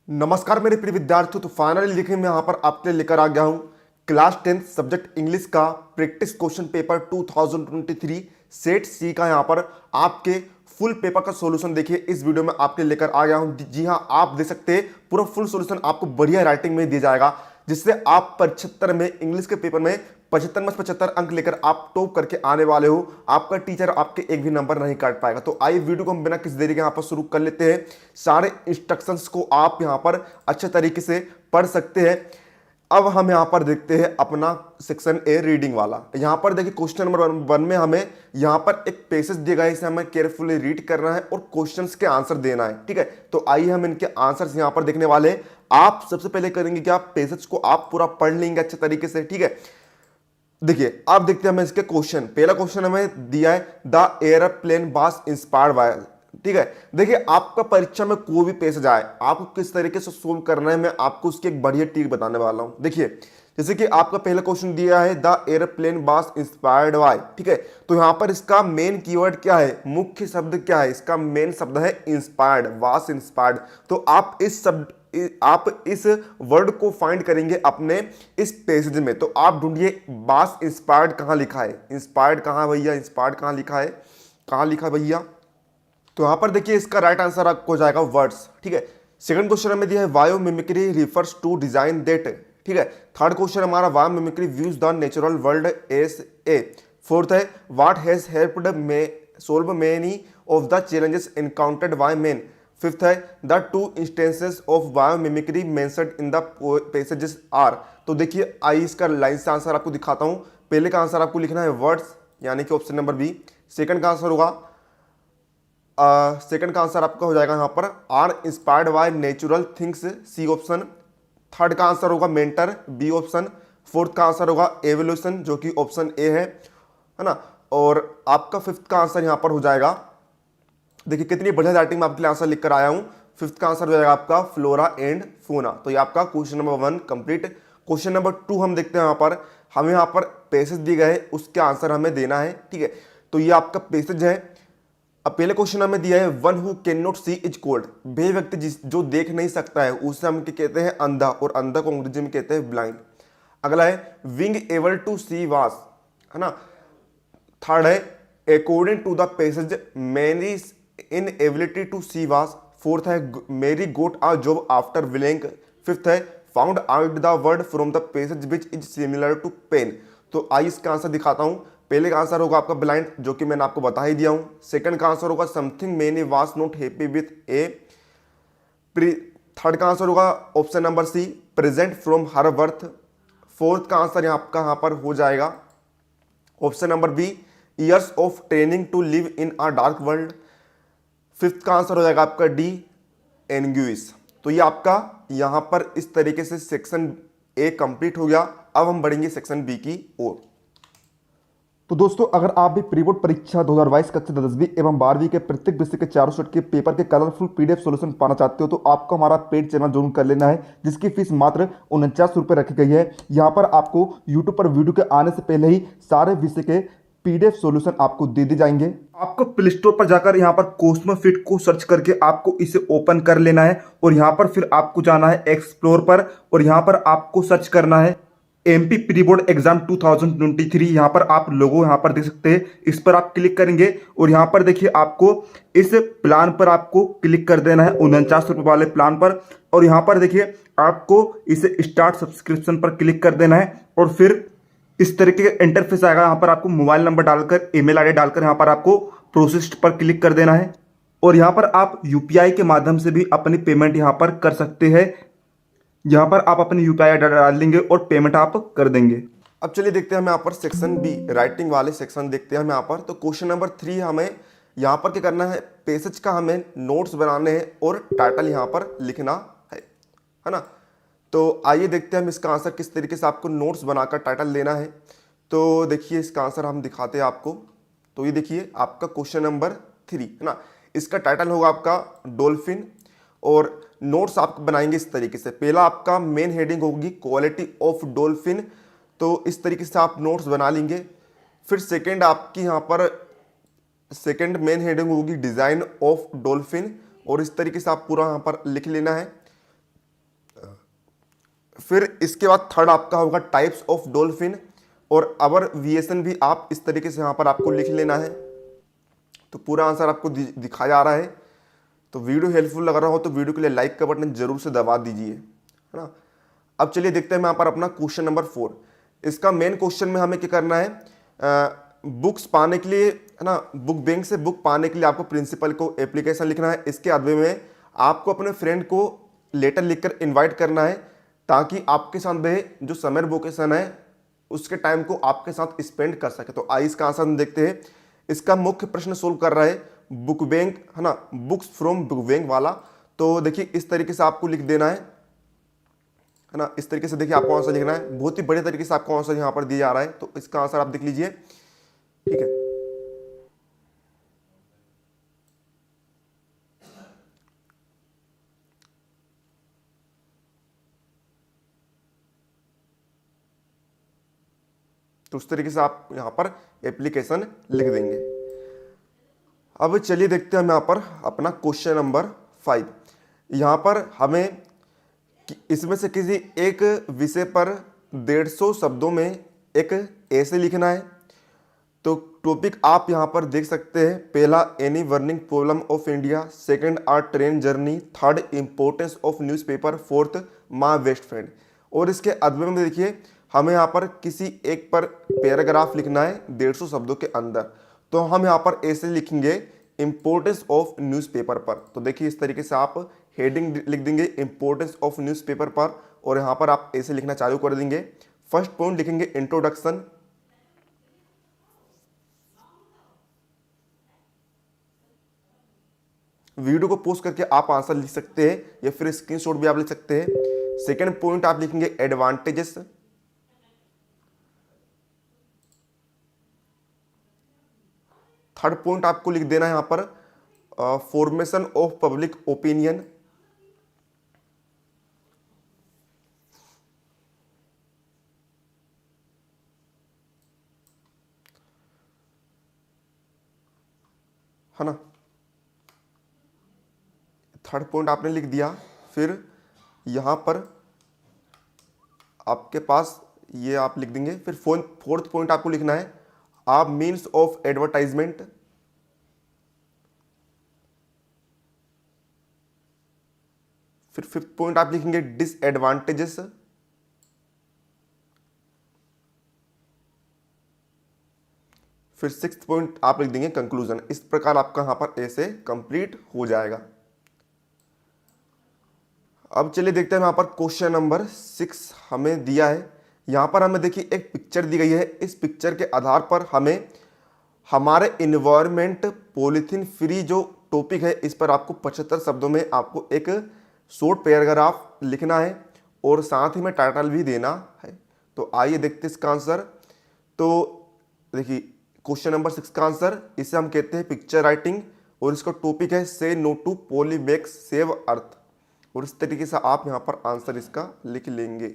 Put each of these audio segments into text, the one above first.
नमस्कार मेरे प्रिय विद्यार्थियों। तो फाइनली देखिए मैं यहाँ पर आपके लिए लेकर आ गया हूँ क्लास 10 सब्जेक्ट इंग्लिश का प्रैक्टिस क्वेश्चन पेपर 2023 सेट सी का यहाँ पर आपके फुल पेपर का सॉल्यूशन देखिए इस वीडियो में आपके लिए लेकर आ गया हूँ। जी हाँ, आप देख सकते हैं पूरा फुल सॉल्यूशन आपको बढ़िया राइटिंग में दिया जाएगा, जिससे आप 75 में इंग्लिश के पेपर में 75 में 75 अंक लेकर आप टॉप करके आने वाले हो। आपका टीचर आपके एक भी नंबर नहीं काट पाएगा। तो आइए वीडियो को हम बिना किसी देरी के यहाँ पर शुरू कर लेते हैं। सारे इंस्ट्रक्शंस को आप यहाँ पर अच्छे तरीके से पढ़ सकते हैं। अब हम यहाँ पर देखते हैं अपना सेक्शन ए रीडिंग वाला। यहाँ पर देखिए क्वेश्चन नंबर वन में हमें यहाँ पर एक पैसेज दिया गया है, इसे हमें केयरफुली रीड करना है और क्वेश्चंस के आंसर देना है। ठीक है, तो आइए हम इनके आंसर्स यहाँ पर देखने वाले हैं। आप सबसे पहले करेंगे कि आप पैसेज को आप पूरा पढ़ लेंगे अच्छे तरीके से। ठीक है, देखिए आप देखते हैं हमें इसके क्वेश्चन। पहला क्वेश्चन हमें दिया है the airplane was inspired by. ठीक है, देखिए आपका परीक्षा में कोई भी पैसेज आए आपको किस तरीके से सोल्व करना है, मैं आपको उसकी एक बढ़िया ट्रिक बताने वाला हूं। देखिए जैसे कि आपका पहला क्वेश्चन दिया है the airplane was inspired by. ठीक है, तो यहां पर इसका मेन कीवर्ड क्या है, मुख्य शब्द क्या है, इसका मेन शब्द है इंस्पायर्ड, वाज इंस्पायर्ड। तो आप इस वर्ड को फाइंड करेंगे अपने इस पैसेज में। तो आप ढूंढिए वाज इंस्पायर्ड कहां लिखा है, इंस्पायर्ड कहां भैया, इंस्पायर्ड कहां लिखा है, कहां लिखा भैया। तो यहां पर देखिए इसका राइट आंसर आपको हो जाएगा वर्ड्स। ठीक है, सेकंड क्वेश्चन हमें दिया है bio mimicry refers to design that. ठीक है, थर्ड क्वेश्चन हमारा bio mimicry views the natural world as a. Fourth है what has helped me solve many of the challenges encountered by man. Fifth है the two instances of bio mimicry mentioned in the passages are. तो देखिए आई इसका line से answer आपको दिखाता हूं। पहले का आंसर आपको लिखना है वर्ड्स, यानी कि ऑप्शन नंबर बी। सेकंड का आंसर होगा सेकंड का आंसर आपका हो जाएगा यहाँ पर are inspired by natural things, C option. Third का आंसर होगा मेंटर, बी ऑप्शन। फोर्थ का आंसर होगा एवोल्यूशन, जो कि ऑप्शन ए है ना। और आपका फिफ्थ का आंसर यहाँ पर हो जाएगा, देखिए कितनी बढ़िया राइटिंग में आपके लिए आंसर लिखकर आया हूँ। फिफ्थ का आंसर हो जाएगा आपका फ्लोरा एंड फोना। तो ये आपका question number 1 complete. Question number 2 हम देखते हैं। यहाँ पर हमें यहाँ पर पैसेज दिए गए, उसके आंसर हमें देना है। ठीक है, तो ये आपका पैसेज है। अब पहले क्वेश्चन हमें दिया है one who can not see is called. वे व्यक्ति जो देख नहीं सकता है उसे हम क्या कहते हैं, अंधा, और अंधा को अंग्रेजी में कहते हैं ब्लाइंड। अगला है विंग एबल टू सी वास, है ना। थर्ड है according to the passage many inability to see was. Fourth है Mary got a job after blank. Fifth है found out the word from the passage which is similar to pain. तो I इसका answer दिखाता हूं। पहले का answer होगा आपका ब्लाइंड, जो कि मैंने आपको बता ही दिया हूं। सेकंड का आंसर होगा something many was not happy with A. Third का आंसर होगा option number C present from her birth. Fourth का आंसर आपका यहाँ पर हो जाएगा option number B years of training to live in a dark world. Fifth का answer हो जाएगा आपका डी एनग्यूइस। तो ये आपका यहाँ पर इस तरीके से सेक्शन ए कंप्लीट हो गया। अब हम बढ़ेंगे सेक्शन बी की ओर। तो दोस्तों अगर आप भी प्री बोर्ड परीक्षा 2022 कक्षा 10वीं एवं 12वीं के प्रत्येक विषय के चारों सेट के पेपर के कलरफुल पीडीएफ सॉल्यूशन पाना चाहते हो तो आपको हमारा पेड चैनल ज्वाइन कर लेना है, जिसकी फीस मात्र 49 रुपये रखी गई है। यहाँ पर आपको यूट्यूब पर वीडियो के आने से पहले ही सारे विषय के पीडीएफ सॉल्यूशन आपको दे दिए जाएंगे। आपको प्ले स्टोर पर जाकर यहाँ पर कोस्मो फिट को सर्च करके आपको इसे ओपन कर लेना है और यहाँ पर फिर आपको जाना है एक्सप्लोर पर और यहाँ पर आपको सर्च करना है एमपी प्री बोर्ड एग्जाम 2023। यहाँ पर आप लोगो यहाँ पर देख सकते हैं, इस पर आप क्लिक करेंगे और यहाँ पर देखिए आपको इस प्लान पर आपको क्लिक कर देना है 49 रुपये वाले प्लान पर। और यहाँ पर देखिए आपको इसे स्टार्ट सब्सक्रिप्शन पर क्लिक कर देना है और फिर इस तरीके का इंटरफेस आएगा। यहाँ पर आपको मोबाइल नंबर डालकर ईमेल आईडी डालकर यहाँ पर आपको प्रोसेस्ड पर क्लिक कर देना है और यहाँ पर आप यूपीआई के माध्यम से भी अपनी पेमेंट यहाँ पर कर सकते हैं। यहाँ पर आप अपनी यूपीआई डाल देंगे और पेमेंट आप कर देंगे। अब चलिए देखते हैं हम यहाँ पर सेक्शन बी राइटिंग वाले सेक्शन देखते हैं हम यहाँ पर। तो क्वेश्चन नंबर 3 हमें यहाँ पर क्या करना है, पैसेज का हमें नोट्स बनाने हैं और टाइटल यहाँ पर लिखना है ना। तो आइए देखते हैं हम इसका आंसर किस तरीके से आपको नोट्स बनाकर टाइटल लेना है। तो देखिए इसका आंसर हम दिखाते हैं आपको। तो ये देखिए आपका क्वेश्चन नंबर 3 है ना, इसका टाइटल होगा आपका डॉल्फिन और नोट्स आप बनाएंगे इस तरीके से। पहला आपका मेन हेडिंग होगी क्वालिटी ऑफ डॉल्फिन, तो इस तरीके से आप नोट्स बना लेंगे। फिर सेकंड आपकी यहाँ पर सेकंड मेन हेडिंग होगी डिजाइन ऑफ डॉल्फिन और इस तरीके से आप पूरा यहाँ पर लिख लेना है। फिर इसके बाद थर्ड आपका होगा टाइप्स ऑफ डॉल्फिन और अब्रिविएशन भी आप इस तरीके से यहाँ पर आपको लिख लेना है। तो पूरा आंसर आपको दिखाया जा रहा है। तो वीडियो हेल्पफुल लग रहा हो तो वीडियो के लिए लाइक का बटन जरूर से दबा दीजिए, है ना। अब चलिए देखते हैं यहाँ पर अपना क्वेश्चन नंबर 4। इसका मेन क्वेश्चन में हमें क्या करना है, बुक्स पाने के लिए, है ना, बुक बैंक से बुक पाने के लिए आपको प्रिंसिपल को एप्लीकेशन लिखना है। इसके अदले में आपको अपने फ्रेंड को लेटर लिखकर इनवाइट करना है ताकि आपके साथ वह जो समर वेकेशन है उसके टाइम को आपके साथ स्पेंड कर सके। तो आइए इसका आंसर हम देखते हैं। इसका मुख्य प्रश्न सोल्व कर रहा है बुक बैंक, है ना, बुक्स फ्रॉम बुक बैंक वाला। तो देखिए इस तरीके से आपको लिख देना है ना, इस तरीके से देखिए आपको आंसर लिखना है। बहुत ही बड़े तरीके से आपको आंसर यहाँ पर दिया जा रहा है। तो इसका आंसर आप देख लीजिए, ठीक है। तो उस तरीके से आप यहाँ पर एप्लीकेशन लिख देंगे। अब चलिए देखते हैं हम यहाँ पर अपना क्वेश्चन नंबर 5। यहाँ पर हमें इसमें से किसी एक विषय पर 150 शब्दों में एक ऐसे लिखना है। तो टॉपिक आप यहाँ पर देख सकते हैं। पहला, any burning problem of India. Second, our train journey. Third, importance of newspaper. Fourth, my best friend. और इसके अदब में देखिए हमें यहाँ पर किसी एक पर पैराग्राफ लिखना है 150 शब्दों के अंदर। तो हम यहाँ पर ऐसे लिखेंगे इंपॉर्टेंस ऑफ न्यूज़पेपर पर। तो देखिए इस तरीके से आप हेडिंग लिख देंगे इंपॉर्टेंस ऑफ न्यूज़पेपर पर और यहाँ पर आप ऐसे लिखना चालू कर देंगे। फर्स्ट पॉइंट लिखेंगे इंट्रोडक्शन। वीडियो को पोस्ट करके आप आंसर लिख सकते हैं या फिर स्क्रीनशॉट भी आप लिख सकते हैं। सेकंड पॉइंट आप लिखेंगे एडवांटेजेस। थर्ड पॉइंट आपको लिख देना है यहां पर फॉर्मेशन ऑफ पब्लिक ओपिनियन। है ना, थर्ड पॉइंट आपने लिख दिया। फिर यहां पर आपके पास ये आप लिख देंगे। फिर फोर्थ पॉइंट आपको लिखना है आप मीन्स ऑफ एडवर्टाइजमेंट। फिर फिफ्थ पॉइंट आप लिखेंगे डिसएडवांटेजेस। फिर सिक्स्थ पॉइंट आप लिख देंगे कंक्लूजन। इस प्रकार आपका यहां पर ऐसे कंप्लीट हो जाएगा। अब चलिए देखते हैं यहां पर क्वेश्चन नंबर 6 हमें दिया है। यहां पर हमें देखिए एक पिक्चर दी गई है। इस पिक्चर के आधार पर हमें हमारे इन्वायरमेंट पॉलीथीन फ्री जो टॉपिक है इस पर आपको 75 शब्दों में आपको एक शॉर्ट पैराग्राफ लिखना है और साथ ही में टाइटल भी देना है। तो आइए देखते हैं इसका आंसर। तो देखिए क्वेश्चन नंबर 6 का आंसर, इसे हम कहते हैं पिक्चर राइटिंग और इसका टॉपिक है say no to polybags save earth. और इस तरीके से आप यहां पर आंसर इसका लिख लेंगे।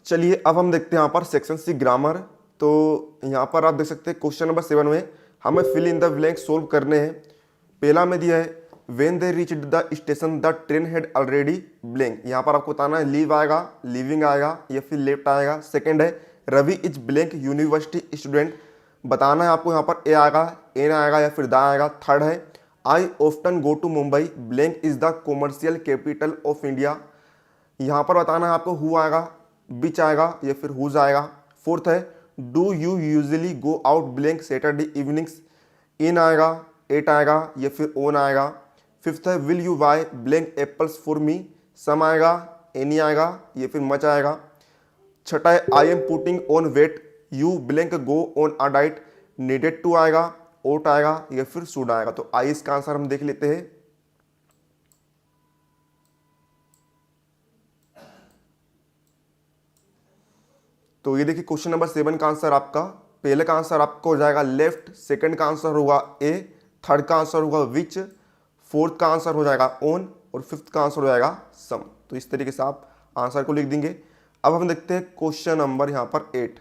चलिए अब हम देखते हैं यहाँ पर सेक्शन सी ग्रामर। तो यहाँ पर आप देख सकते हैं क्वेश्चन नंबर 7 में हमें fill in the blank solve करने हैं। पहला में दिया है when they reached the station the train had already blank. यहाँ पर आपको बताना है लीव आएगा, लिविंग आएगा या फिर लेफ्ट आएगा। सेकंड है Ravi is blank university student. बताना है आपको यहाँ पर ए आएगा, एन आएगा या फिर दा आएगा। थर्ड है I often go to Mumbai blank is the commercial capital of India. यहाँ पर बताना है आपको हु आएगा, बिच आएगा या फिर हुज आएगा। फोर्थ है do you usually go out blank Saturday evenings. In आएगा, एट आएगा या फिर ओन आएगा। फिफ्थ है will you buy blank apples for me. Some आएगा, एनी आएगा या फिर मच आएगा। छठा है I am putting on weight you blank go on a diet. Needed to आएगा, ओट आएगा या फिर शुड आएगा। तो आइए इसका आंसर हम देख लेते हैं। तो ये देखिए क्वेश्चन नंबर 7 का आंसर आपका, पहले का आंसर आपको हो जाएगा लेफ्ट, सेकंड का आंसर होगा ए, थर्ड का आंसर होगा विच, फोर्थ का आंसर हो जाएगा ऑन, और फिफ्थ का आंसर हो जाएगा सम। तो इस तरीके से आप आंसर को लिख देंगे। अब हम देखते हैं क्वेश्चन नंबर यहाँ पर 8।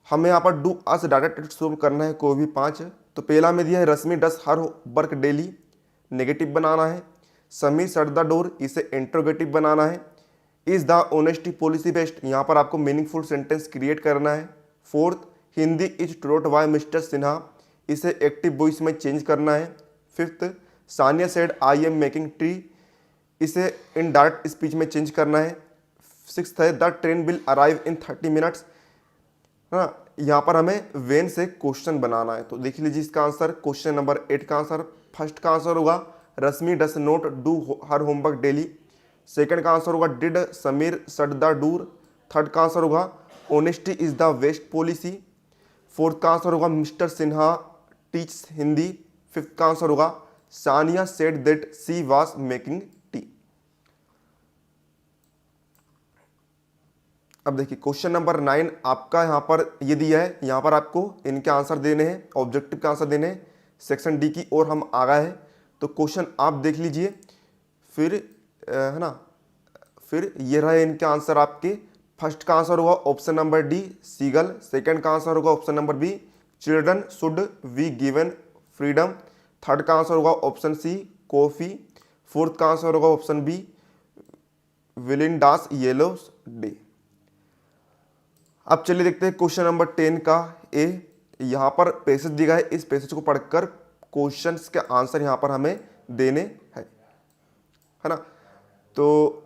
हमें यहाँ पर do as directed solve करना है कोई भी 5। तो पहला में दिया है Rashmi does her work daily, negative बनाना है। समीर शट द डोर, इसे इंट्रोगेटिव बनाना है। Is the honesty policy best, यहाँ पर आपको मीनिंगफुल सेंटेंस क्रिएट करना है। Fourth, Hindi is taught by mister Sinha, इसे एक्टिव वॉइस में चेंज करना है। Fifth, Sania said I am making tea, इसे इन डायरेक्ट स्पीच में चेंज करना है। सिक्स्थ है the train will arrive in 30 minutes, है ना। यहाँ पर हमें वेन से क्वेश्चन बनाना है। तो देख लीजिए इसका आंसर, क्वेश्चन नंबर 8 का आंसर, फर्स्ट का आंसर होगा Rashmi does not do her homework daily. Second का आंसर होगा did Sameer shut the door. Third का आंसर होगा honesty is the best policy. Fourth का आंसर होगा mister Sinha teach Hindi. Fifth का आंसर होगा Sania said that she was making tea. अब देखिए क्वेश्चन नंबर 9 आपका यहाँ पर ये दिया है, यहाँ पर आपको इनके आंसर देने हैं, ऑब्जेक्टिव के आंसर देने हैं सेक्शन डी की ओर हम आ गए हैं। तो क्वेश्चन आप देख लीजिए, फिर है ना, फिर ये रहे इनके आंसर आपके। फर्स्ट का आंसर होगा option number D seagull. Second का आंसर होगा option number B children should be given freedom. Third का आंसर होगा ऑप्शन सी कॉफी। फोर्थ का आंसर होगा ऑप्शन बी विलिंडास येलो डे। अब चलिए देखते हैं क्वेश्चन नंबर 10 का ए। यहाँ पर पैसेज दिया है, इस पैसेज को पढ़कर क्वेश्चंस के आंसर यहाँ पर हमें देने हैं, है ना। तो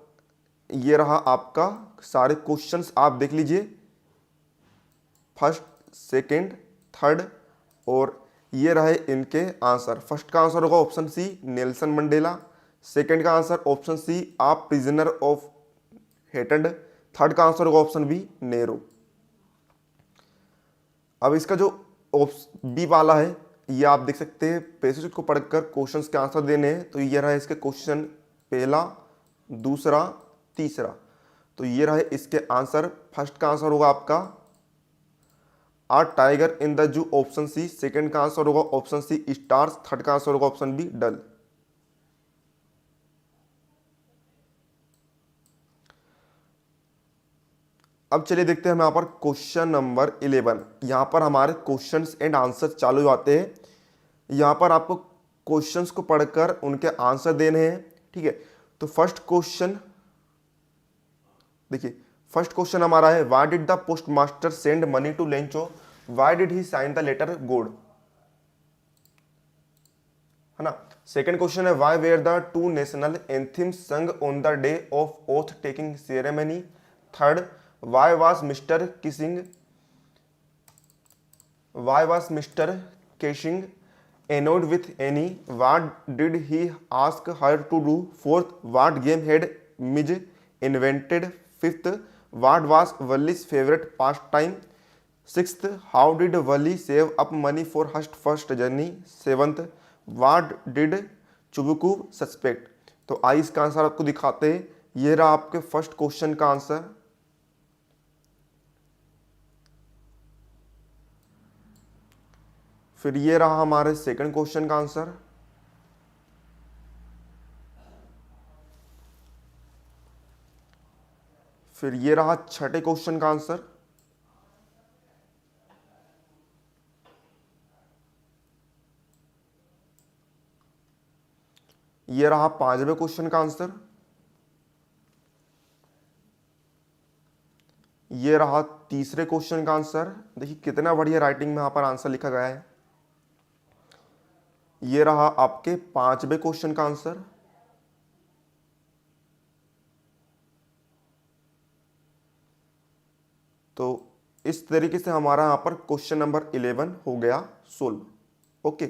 ये रहा आपका सारे क्वेश्चंस, आप देख लीजिए फर्स्ट, सेकंड, थर्ड, और ये रहे इनके आंसर। फर्स्ट का आंसर होगा option C Nelson Mandela. Second का answer option C a prisoner of hated. Third का आंसर होगा ऑप्शन बी नेहरू। अब इसका जो बी वाला है ये आप देख सकते हैं, पैसेज को पढ़कर क्वेश्चंस के आंसर देने हैं। तो ये रहा इसके क्वेश्चन, पहला, दूसरा, तीसरा। तो ये रहे इसके आंसर। फर्स्ट का आंसर होगा आपका a tiger in the zoo, option C. Second का आंसर होगा ऑप्शन सी स्टार्स। थर्ड का आंसर होगा ऑप्शन बी डल। अब चलिए देखते हैं हम यहाँ पर क्वेश्चन नंबर 11। यहाँ पर हमारे क्वेश्चंस एंड आंसर्स चालू आते हैं। यहाँ पर आपको क्वेश्चंस को पढ़कर उनके आंसर देने हैं, ठीक है। तो फर्स्ट क्वेश्चन देखिए, फर्स्ट क्वेश्चन हमारा है why did the postmaster send money to Lencho, why did he sign the letter God, है ना। सेकंड क्वेश्चन है why were the two national anthems sung on the day of oath taking ceremony. Third, why was Mr. Kissing annoyed with Annie? What did he ask her to do? Fourth, what game had Midge invented? Fifth, what was Wally's favorite pastime? Sixth, how did Wally save up money for his first journey? Seventh, what did Chubuku suspect? तो आइए इसका answer आपको दिखाते हैं। ये रहा आपके first question का आंसर। फिर ये रहा हमारे सेकंड क्वेश्चन का आंसर। फिर ये रहा छठे क्वेश्चन का आंसर। ये रहा पांचवें क्वेश्चन का आंसर। ये रहा तीसरे क्वेश्चन का आंसर। देखिए कितना बढ़िया राइटिंग में यहां पर आंसर लिखा गया है। ये रहा आपके पांचवें क्वेश्चन का आंसर। तो इस तरीके से हमारा यहाँ पर क्वेश्चन नंबर 11 हो गया सोल्व। ओके,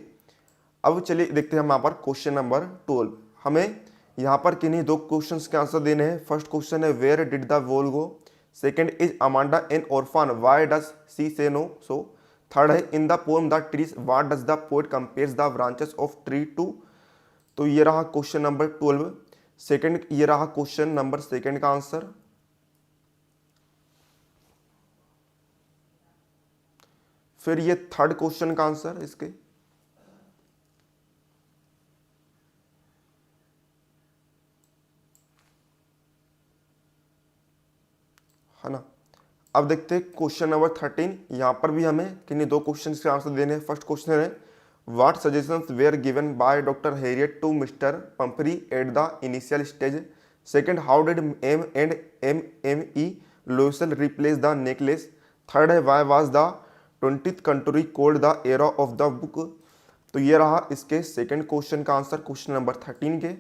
अब चलिए देखते हैं हम यहाँ पर क्वेश्चन नंबर 12। हमें यहाँ पर किन्हीं दो क्वेश्चंस के आंसर देने हैं। फर्स्ट क्वेश्चन है where did the wall go. Second, is Amanda an orphan, why does she say no so. Third है in the poem the trees what does the poet compares the branches of tree to. तो ये रहा question number 12। Second, ये रहा question number second का answer. फिर ये third question का आंसर इसके। है ना। अब देखते हैं क्वेश्चन नंबर 13। यहाँ पर भी हमें किन्हीं 2 क्वेश्चन के आंसर देने हैं। फर्स्ट क्वेश्चन है what suggestions were given by doctor Herriot to mister Pumphrey at the initial stage. Second, how did M and M E Loisel replace the necklace. Third है why was the 20th country called the era of the book. तो ये रहा इसके second question का answer question number 13 के।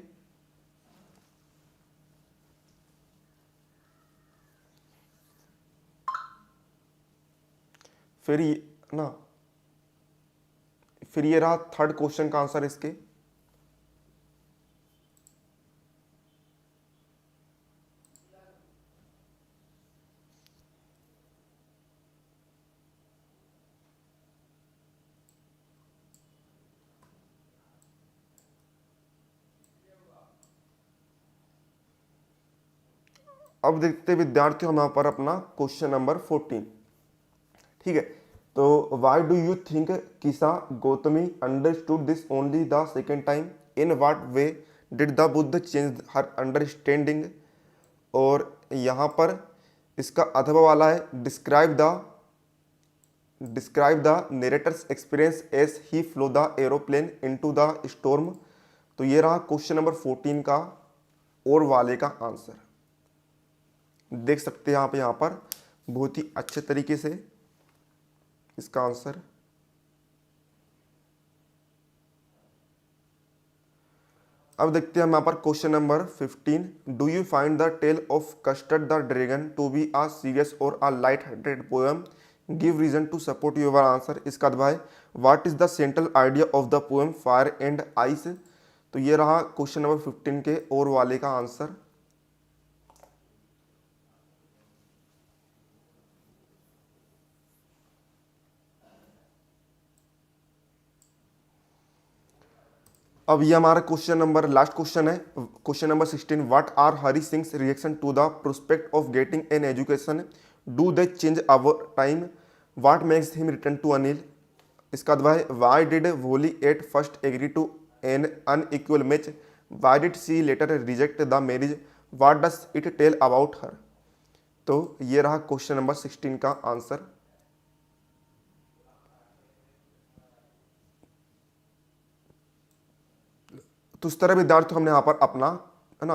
फिर ये रहा थर्ड क्वेश्चन का आंसर इसके। अब देखते विद्यार्थियों हम यहाँ पर अपना क्वेश्चन नंबर 14। ठीक है, तो why do you think Kisa Gotami understood this only the second time. In what way did the Buddha change her understanding. और यहाँ पर इसका अथवा वाला है describe the narrator's experience as he flew the aeroplane into the storm. तो ये रहा क्वेश्चन नंबर 14 का और वाले का आंसर। देख सकते हैं आप यहाँ पर बहुत ही अच्छे तरीके से इसका आंसर। अब देखते हैं हम यहाँ पर question number 15। Do you find the tale of Custard the dragon to be a serious or a light hearted poem. Give reason to support your answer. इसका अथवा है what is the central idea of the poem Fire and Ice. तो ये रहा question number 15 के और वाले का आंसर। अब ये हमारा क्वेश्चन नंबर लास्ट क्वेश्चन है question number 16। What are Hari Singh's reaction to the prospect of getting an education. Do they change our time. What makes him return to Anil. इसका अथवा है why did Bholi at first agree to an unequal match. Why did she later reject the marriage. What does it tell about her. तो ये रहा question number 16 का answer. तो इस तरह विद्यार्थी हमने यहाँ पर अपना है ना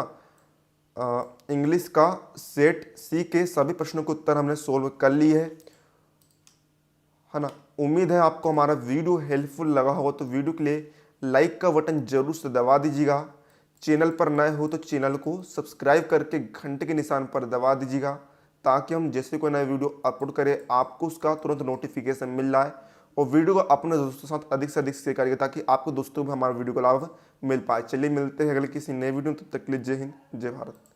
इंग्लिश का सेट सी के सभी प्रश्नों के उत्तर हमने सोल्व कर लिए है ना। उम्मीद है आपको हमारा वीडियो हेल्पफुल लगा होगा। तो वीडियो के लिए लाइक का बटन जरूर से दबा दीजिएगा। चैनल पर नए हो तो चैनल को सब्सक्राइब करके घंटे के निशान पर दबा दीजिएगा ताकि हम जैसे कोई नया वीडियो अपलोड करें आपको उसका तुरंत नोटिफिकेशन मिल रहा है। और वीडियो को अपने दोस्तों के साथ अधिक से अधिक शेयर करिए ताकि आपको दोस्तों को हमारे वीडियो को लाभ मिल पाए। चलिए मिलते हैं अगले किसी नए वीडियो में, तब तक के लिए जय हिंद जय भारत।